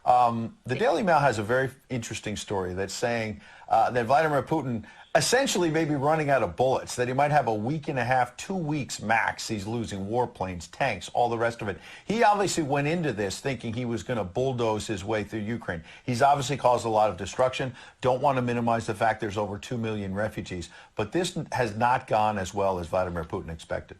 The Daily Mail has a very interesting story that's saying that Vladimir Putin essentially may be running out of bullets, that he might have a week and a half, 2 weeks max. He's losing warplanes, tanks, all the rest of it. He obviously went into this thinking he was going to bulldoze his way through Ukraine. He's obviously caused a lot of destruction. Don't want to minimize the fact there's over 2 million refugees. But this has not gone as well as Vladimir Putin expected.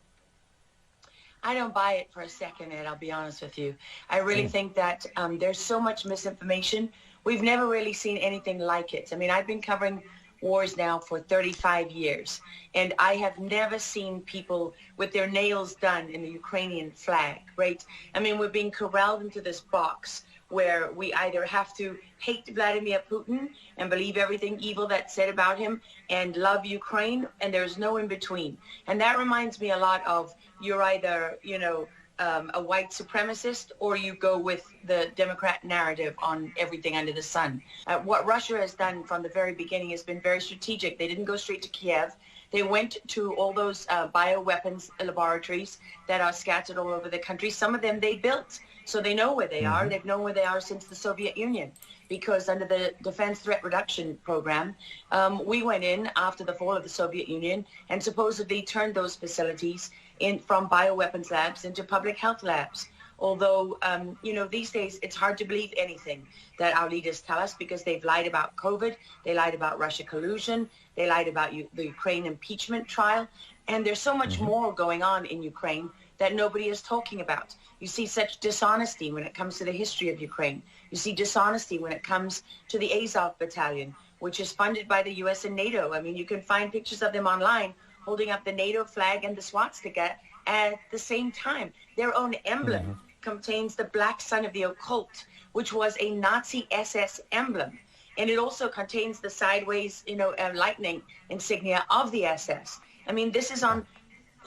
I don't buy it for a second, Ed, I'll be honest with you. I really think that there's so much misinformation. We've never really seen anything like it. I mean, I've been covering wars now for 35 years, and I have never seen people with their nails done in the Ukrainian flag, right? I mean, we're being corralled into this box where we either have to hate Vladimir Putin and believe everything evil that's said about him and love Ukraine, and there's no in between. And that reminds me a lot of you're either, a white supremacist, or you go with the Democrat narrative on everything under the sun. What Russia has done from the very beginning has been very strategic. They didn't go straight to Kiev. They went to all those bioweapons laboratories that are scattered all over the country. Some of them they built, so they know where they are. They've known where they are since the Soviet Union, because under the Defense Threat Reduction Program, we went in after the fall of the Soviet Union and supposedly turned those facilities from bioweapons labs into public health labs. Although, these days it's hard to believe anything that our leaders tell us, because they've lied about COVID, they lied about Russia collusion, they lied about the Ukraine impeachment trial, and there's so much more going on in Ukraine that nobody is talking about. You see such dishonesty when it comes to the history of Ukraine. You see dishonesty when it comes to the Azov Battalion, which is funded by the US and NATO. I mean, you can find pictures of them online holding up the NATO flag and the swastika at the same time. Their own emblem contains the black sun of the occult, which was a Nazi SS emblem. And it also contains the sideways, lightning insignia of the SS. I mean, this is on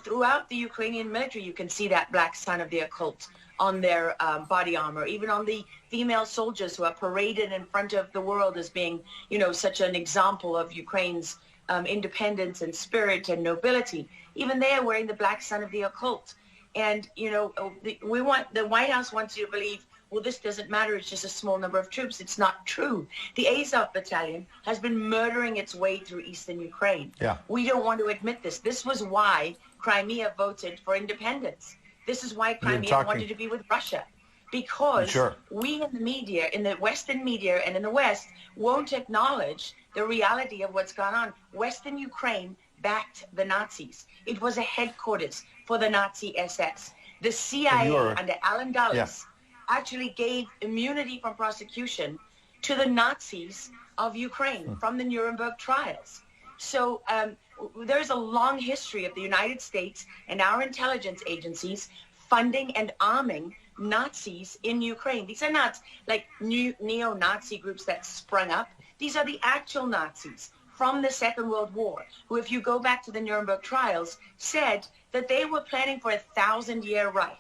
throughout the Ukrainian military. You can see that black sun of the occult on their body armor, even on the female soldiers who are paraded in front of the world as being, such an example of Ukraine's independence and spirit and nobility. Even they are wearing the black sun of the occult. And, the White House wants you to believe, well, this doesn't matter, it's just a small number of troops. It's not true. The Azov Battalion has been murdering its way through eastern Ukraine. Yeah. We don't want to admit this. This was why Crimea voted for independence. This is why Crimea wanted to be with Russia. Because we in the media, in the Western media and in the West, won't acknowledge the reality of what's gone on. Western Ukraine backed the Nazis. It was a headquarters for the Nazi SS. The CIA under Alan Dulles actually gave immunity from prosecution to the Nazis of Ukraine from the Nuremberg trials. So there's a long history of the United States and our intelligence agencies funding and arming Nazis in Ukraine. These are not like new neo-Nazi groups that sprung up. These are the actual Nazis from the Second World War, who, if you go back to the Nuremberg trials, said that they were planning for a 1,000-year Reich.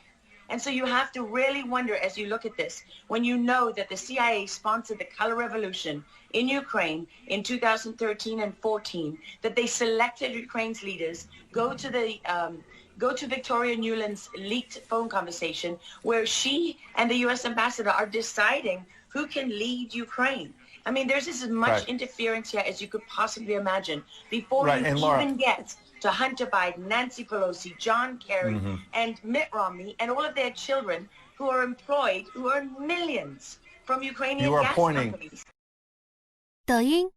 And so you have to really wonder, as you look at this, when you know that the CIA sponsored the color revolution in Ukraine in 2013 and 14, that they selected Ukraine's leaders, go to Victoria Nuland's leaked phone conversation where she and the U.S. ambassador are deciding who can lead Ukraine. I mean, there's as much interference here as you could possibly imagine before you even get to Hunter Biden, Nancy Pelosi, John Kerry, and Mitt Romney, and all of their children who are employed, who earn millions from Ukrainian gas companies. 抖音、